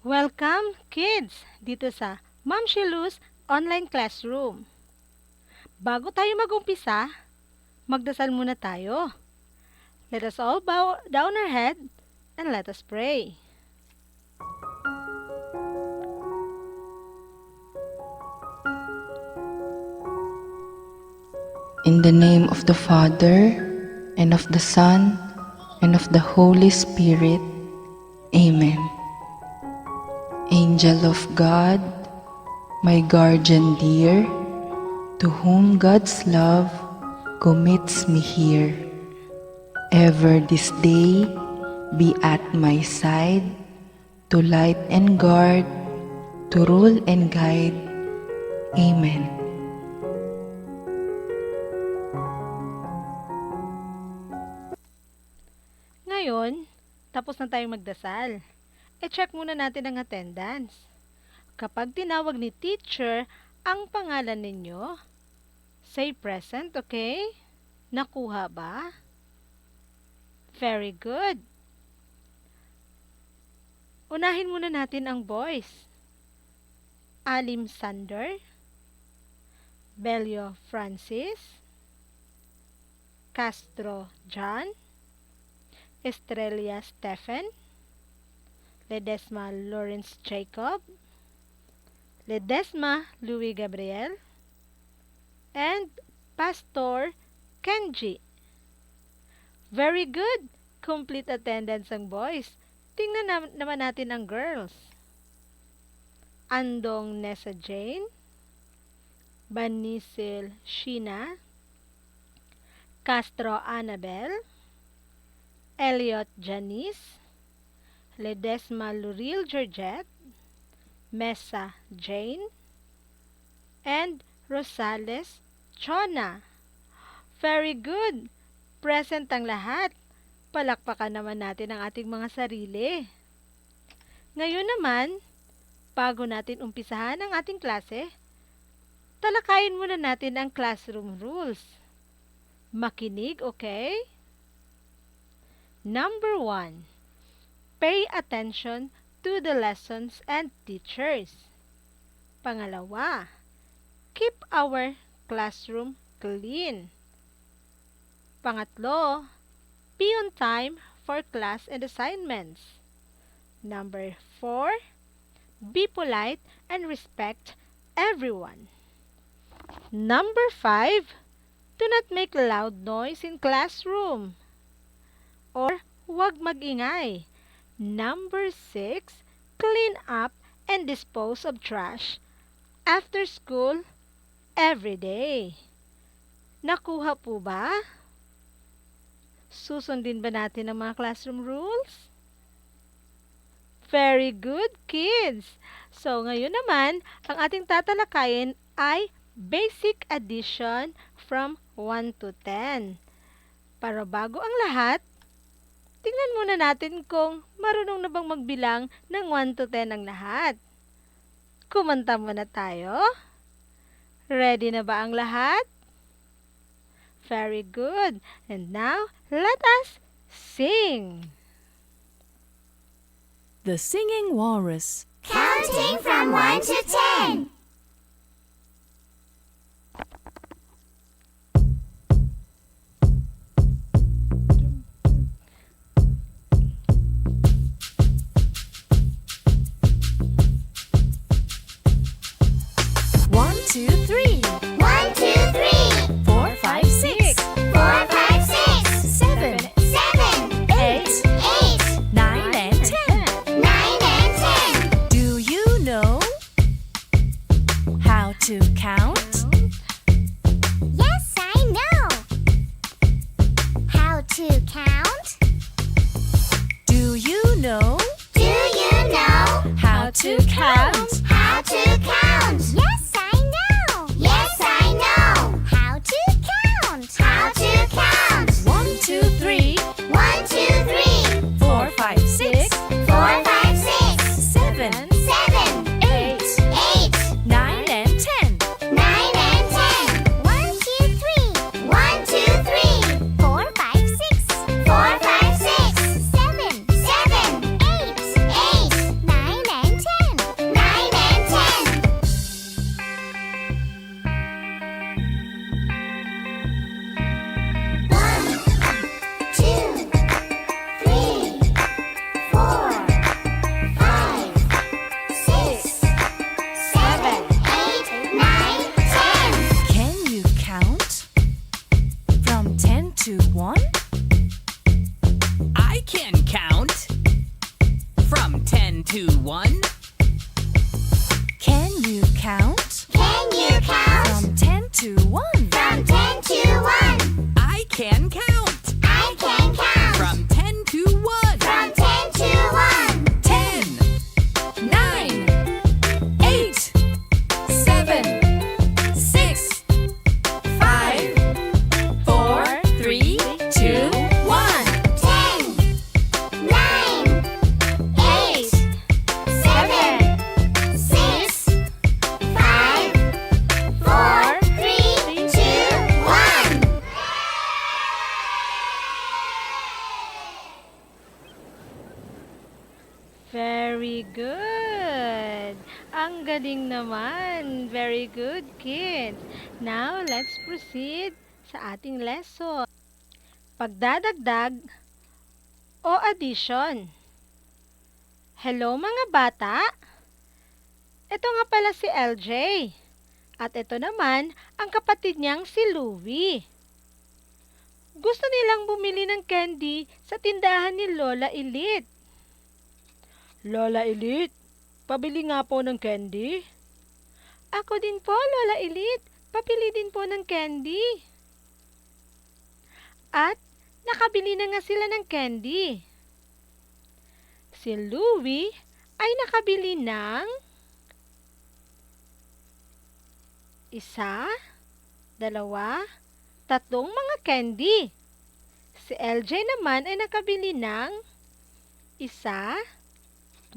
Welcome, kids, dito sa Ma'am Shilu's online classroom. Bago tayo mag-umpisa, magdasal muna tayo. Let us all bow down our head and let us pray. In the name of the Father, and of the Son, and of the Holy Spirit. Amen. Angel of God, my guardian dear, to whom God's love commits me here, ever this day be at my side, to light and guard, to rule and guide. Amen. Ngayon, tapos na tayong magdasal. E-check muna natin ang attendance. Kapag tinawag ni teacher ang pangalan ninyo, say present, okay? Nakuha ba? Very good. Unahin muna natin ang boys. Alim Sander, Belio Francis, Castro John, Estrella Stephen, Ledesma Lawrence Jacob, Ledesma Louis Gabriel, and Pastor Kenji. Very good! Complete attendance ang boys. Tingnan naman natin ang girls. Andong Nessa Jane, Banisil Sheena, Castro Annabel, Elliot Janice, Ledesma Luril Georgette, Mesa Jane, and Rosales Chona. Very good! Present ang lahat. Palakpakan naman natin ang ating mga sarili. Ngayon naman, bago natin umpisahan ang ating klase, talakayin muna natin ang classroom rules. Makinig, okay? Number 1. Pay attention to the lessons and teachers. Pangalawa, keep our classroom clean. Pangatlo, be on time for class and assignments. Number 4, be polite and respect everyone. Number 5, do not make loud noise in classroom. Or huwag magingay. Number 6, clean up and dispose of trash after school every day. Nakuha po ba? Susundin ba natin ang mga classroom rules? Very good, kids! So, ngayon naman, ang ating tatalakayin ay basic addition from 1 to 10. Para bago ang lahat, tingnan muna natin kung marunong na bang magbilang ng 1 to 10 ang lahat. Kumanta muna tayo. Ready na ba ang lahat? Very good. And now, let us sing. The Singing Walrus. Counting from 1 to 10. One, two, three. 1, 2, 3. 4, 5, 6. 4, 5, 6. 7, 7, 8, 8, 9, and 10. 9 and 10. Do you know how to count? Yes, I know. How to count? Do you know Do you know how to count? how to count? Yes, I know. Yes, I know. How to count? How to count? 1, 2, 3. 1, 2, 3. 4, 5, 6. 4, 5, 6. 7, 7, 8, 8, 9, and 10. 9 and 10. 1, 2, 3. 1, 2, 3. 4, 5, 6. 4, 5, 6. 7, 7, 8, 8, 9 and to 1? Can you count? Can you count? From 10 to 1. From 10 to 1. I can count. I can count. From 10 to 1. From 10 to 1. 10, 9, 8, 7, 6, 5, 4, 3, 2, 1. 10, 9, 8, 7, 6, 5, 4, 3, 2, 1. Very good. Ang galing naman. Very good, kids. Now, let's proceed sa ating lesson. Pagdadagdag o addition. Hello mga bata. Ito nga pala si LJ. At ito naman ang kapatid niyang si Louie. Gusto nilang bumili ng candy sa tindahan ni Lola Elite. Lola Elite, pabili nga po ng candy. Ako din po, Lola Elite. Pabili din po ng candy. At nakabili na nga sila ng candy. Si Louie ay nakabili ng 1, 2, 3 mga candy. Si LJ naman ay nakabili ng 1,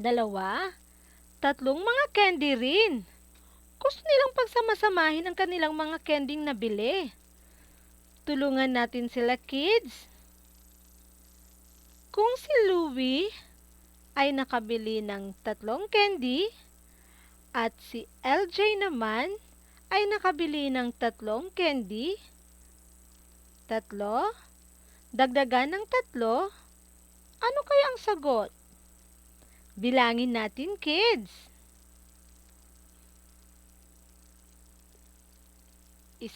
2, 3 mga candy rin. Gusto nilang pagsama-samahin ang kanilang mga candyng nabili. Tulungan natin sila, kids. Kung si Louie ay nakabili ng 3 candy at si LJ naman ay nakabili ng 3 candy, 3, dagdagan ng 3, ano kaya ang sagot? Bilangin natin, kids. 1,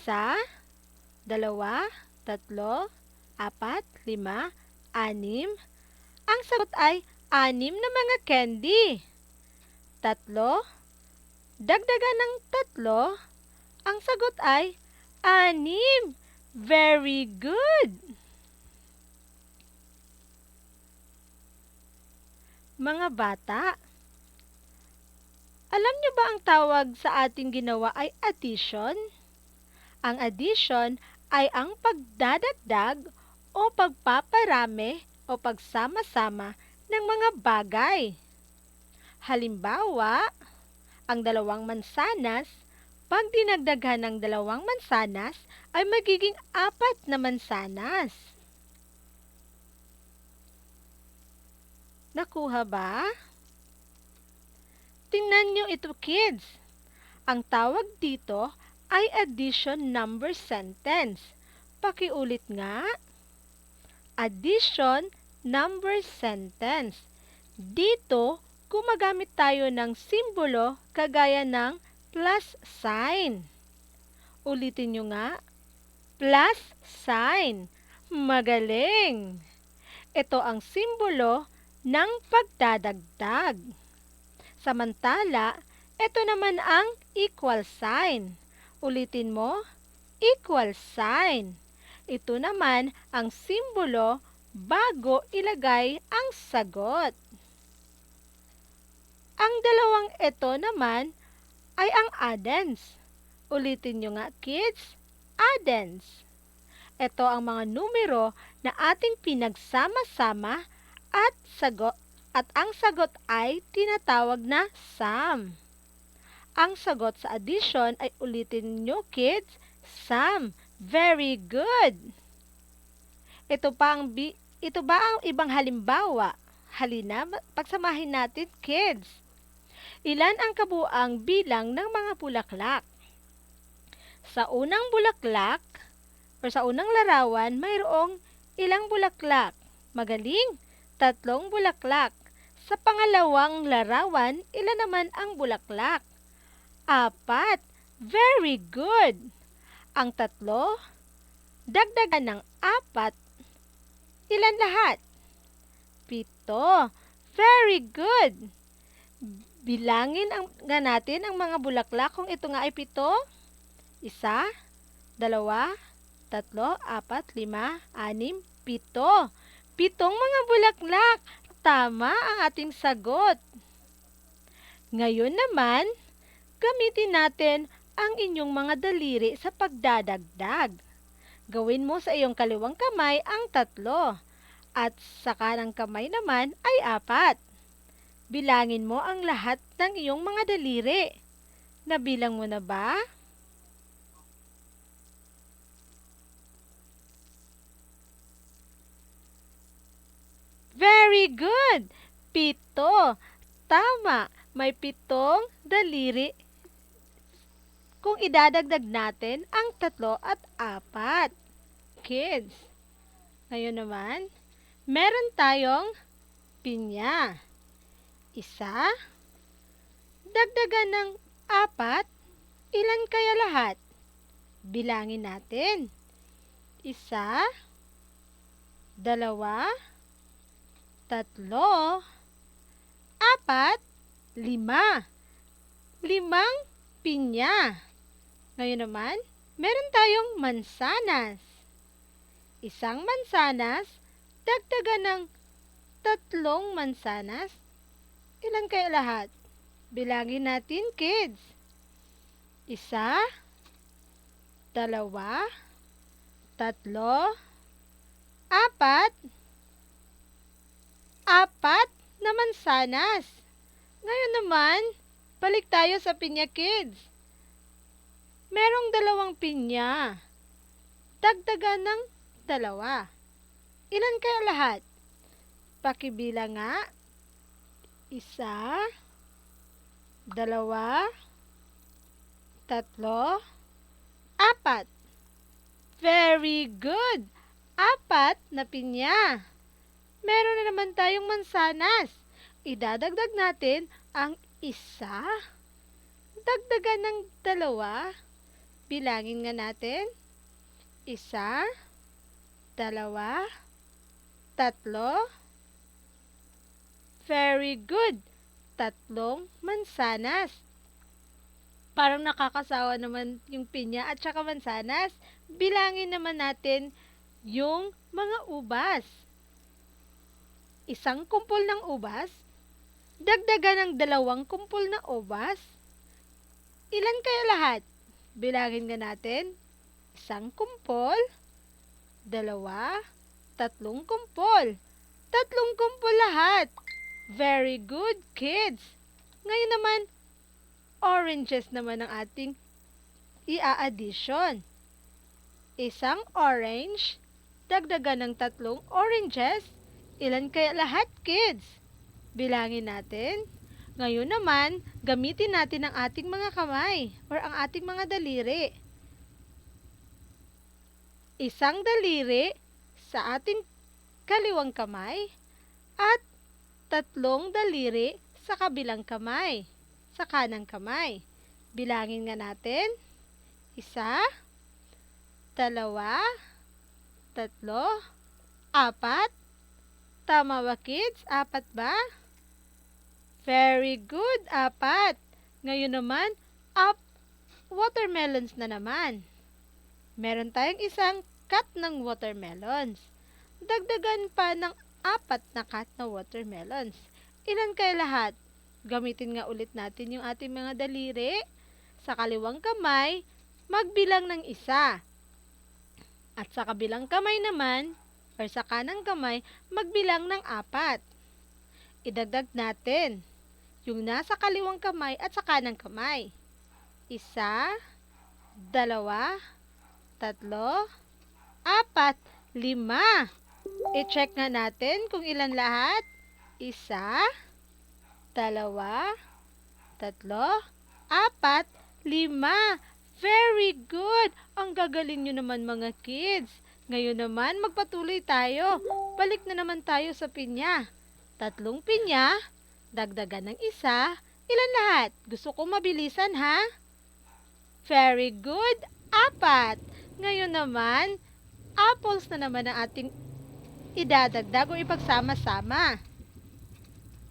2, 3, 4, 5, 6. Ang sagot ay 6 na mga candy. 3, dagdagan ng 3, ang sagot ay 6. Very good! Mga bata, alam niyo ba ang tawag sa ating ginawa ay addition? Ang addition ay ang pagdadagdag o pagpaparami o pagsama-sama ng mga bagay. Halimbawa, ang 2 mansanas, pag dinagdagan ng 2 mansanas, ay magiging 4 na mansanas. Nakuha ba? Tingnan nyo ito, kids. Ang tawag dito ay addition number sentence. Pakiulit nga. Addition number sentence. Dito, gumagamit tayo ng simbolo kagaya ng plus sign. Ulitin nyo nga. Plus sign. Magaling! Ito ang simbolo ng pagdadagdag. Samantala, ito naman ang equal sign. Ulitin mo, equal sign. Ito naman ang simbolo bago ilagay ang sagot. Ang 2 ito naman ay ang addends. Ulitin nyo nga, kids, addends. Ito ang mga numero na ating pinagsama-sama at ang sagot ay tinatawag na sum. Ang sagot sa addition ay ulitin nyo, kids, sum. Very good! Ito ba ang ibang halimbawa? Halina, pagsamahin natin, kids. Ilan ang kabuang bilang ng mga bulaklak? Sa unang bulaklak, o sa unang larawan, mayroong ilang bulaklak? Magaling! 3 bulaklak. Sa pangalawang larawan, ilan naman ang bulaklak? 4. Very good! Ang 3, dagdagan ng 4, ilan lahat? 7. Very good! Bilangin nga natin ang mga bulaklak kung ito nga ay 7. 1, 2, 3, 4, 5, 6, 7. 7 mga bulaklak. Tama ang ating sagot. Ngayon naman, gamitin natin ang inyong mga daliri sa pagdadagdag. Gawin mo sa iyong kaliwang kamay ang 3 at sa kanang kamay naman ay 4. Bilangin mo ang lahat ng iyong mga daliri. Nabilang mo na ba? Very good! 7. Tama, may 7 daliri kung idadagdag natin ang 3 at 4. Kids, ngayon naman, meron tayong pinya. 1, dagdagan ng 4, ilan kaya lahat? Bilangin natin. 1, 2, 3, 4, 5. 5 pinya. Ngayon naman, meron tayong mansanas. 1 mansanas, dagdagan ng 3 mansanas. Ilan kaya lahat? Bilangin natin, kids. 1, 2, 3, 4. 4 na mansanas. Ngayon naman, balik tayo sa pinya, kids. Merong 2 pinya. Dagdagan ng 2. Ilan kaya lahat? Pakibilang nga. 1, 2, 3, 4. Very good! 4 na pinya. Meron na naman tayong mansanas. Idadagdag natin ang 1. Dagdagan ng 2. Bilangin nga natin. 1, 2, 3. Very good! 3 mansanas. Parang nakakasawa naman yung pinya at saka mansanas. Bilangin naman natin yung mga ubas. 1 kumpol ng ubas, dagdagan ng 2 kumpol na ubas. Ilan kaya lahat? Bilangin nga natin. 1 kumpol, 2, 3 kumpol. 3 kumpol lahat. Very good, kids. Ngayon naman, oranges naman ang ating i-addition. 1 orange, dagdagan ng 3 oranges. Ilan kaya lahat, kids? Bilangin natin. Ngayon naman, gamitin natin ang ating mga kamay or ang ating mga daliri. 1 daliri sa ating kaliwang kamay at 3 daliri sa kabilang kamay, sa kanang kamay. Bilangin nga natin. 1, 2, 3, 4. Tama ba, kids? 4 ba? Very good, 4. Ngayon naman, watermelons na naman. Meron tayong isang cut ng watermelons. Dagdagan pa ng 4 na cut na watermelons. Ilan kaya lahat? Gamitin nga ulit natin yung ating mga daliri. Sa kaliwang kamay, magbilang ng 1. At sa kabilang kamay naman, or sa kanang kamay, magbilang ng 4. Idagdag natin yung nasa kaliwang kamay at sa kanang kamay. 1, 2, 3, 4, 5. I-check nga natin kung ilan lahat. 1, 2, 3, 4, 5. Very good! Ang gagaling nyo naman, mga kids. Ngayon naman, magpatuloy tayo. Balik na naman tayo sa pinya. 3 pinya, dagdagan ng 1. Ilan lahat? Gusto ko mabilisan, ha? Very good! 4. Ngayon naman, apples na naman ang ating idadagdag o ipagsama-sama.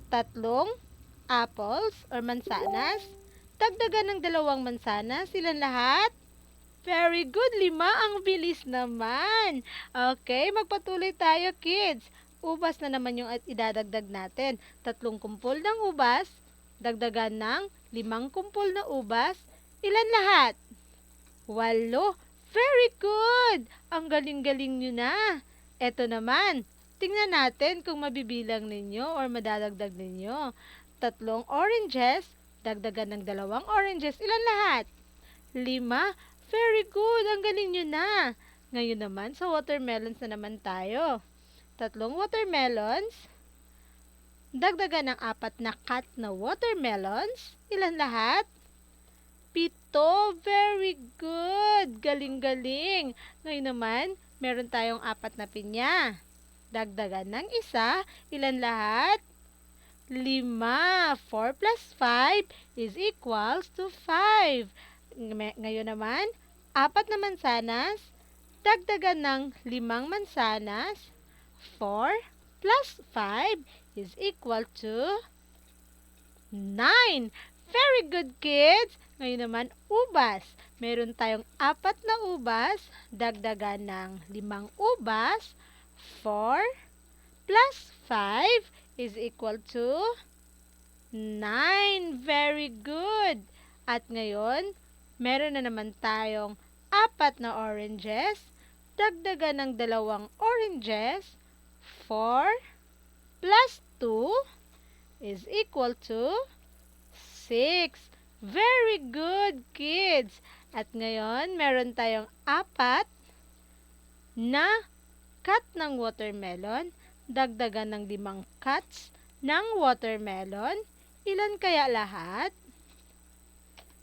3 apples or mansanas. Dagdagan ng 2 mansanas. Ilan lahat? Very good, 5. Ang bilis naman. Okay, magpatuloy tayo, kids. Ubas na naman yung idadagdag natin. 3 kumpol ng ubas, dagdagan ng 5 kumpol na ubas. Ilan lahat? 8. Very good! Ang galing-galing nyo na. Eto naman, tingnan natin kung mabibilang ninyo or madadagdag ninyo. 3 oranges, dagdagan ng 2 oranges. Ilan lahat? 5. Very good! Ang galing nyo na. Ngayon naman, sa watermelons na naman tayo. 3 watermelons, dagdagan ng 4 na cut na watermelons. Ilan lahat? 7. Very good! Galing-galing! Ngayon naman, meron tayong 4 na pinya. Dagdagan ng 1. Ilan lahat? 5. 4 plus 5 is equals to 5. Ngayon naman, 4 na mansanas, dagdagan ng 5 mansanas. 4 plus 5 is equal to 9. Very good, kids! Ngayon naman, ubas. Meron tayong 4 na ubas, dagdagan ng 5 ubas. 4 plus 5 is equal to 9. Very good! At ngayon, meron na naman tayong 4 na oranges, dagdagan ng 2 oranges. 4 plus 2 is equal to 6. Very good, kids! At ngayon, meron tayong 4 na cut ng watermelon, dagdagan ng 5 cuts ng watermelon. Ilan kaya lahat?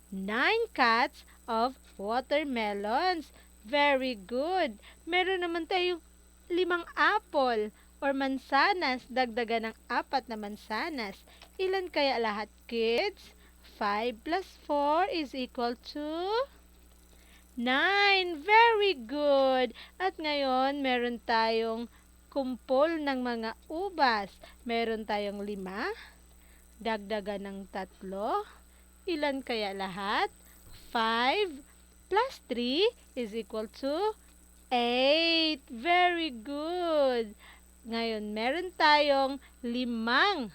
9 cuts of watermelons. Very good! Meron naman tayong 5 apple or mansanas, dagdagan ng 4 na mansanas. Ilan kaya lahat, kids? 5 plus 4 is equal to 9. Very good! At ngayon, meron tayong kumpol ng mga ubas. Meron tayong 5, dagdagan ng 3. Ilan kaya lahat? 5 plus 3 is equal to 8. Very good! Ngayon, meron tayong 5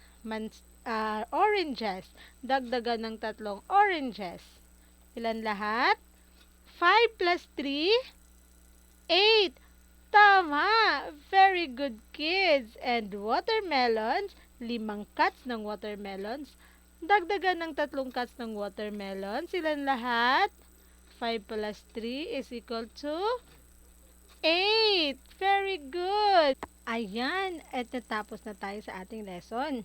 oranges. Dagdagan ng 3 oranges. Ilan lahat? 5 plus 3, 8. Tama! Very good, kids! And watermelons, 5 cuts ng watermelons. Dagdagan ng 3 cuts ng watermelons. Ilan lahat? 5 plus 3 is equal to 8. Very good! Ayan, at natapos na tayo sa ating lesson.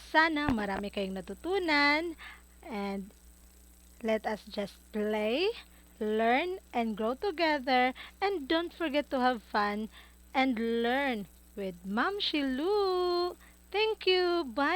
Sana marami kayong natutunan. And let us just play, learn, and grow together. And don't forget to have fun and learn with Ma'am Shilu. Thank you. Bye.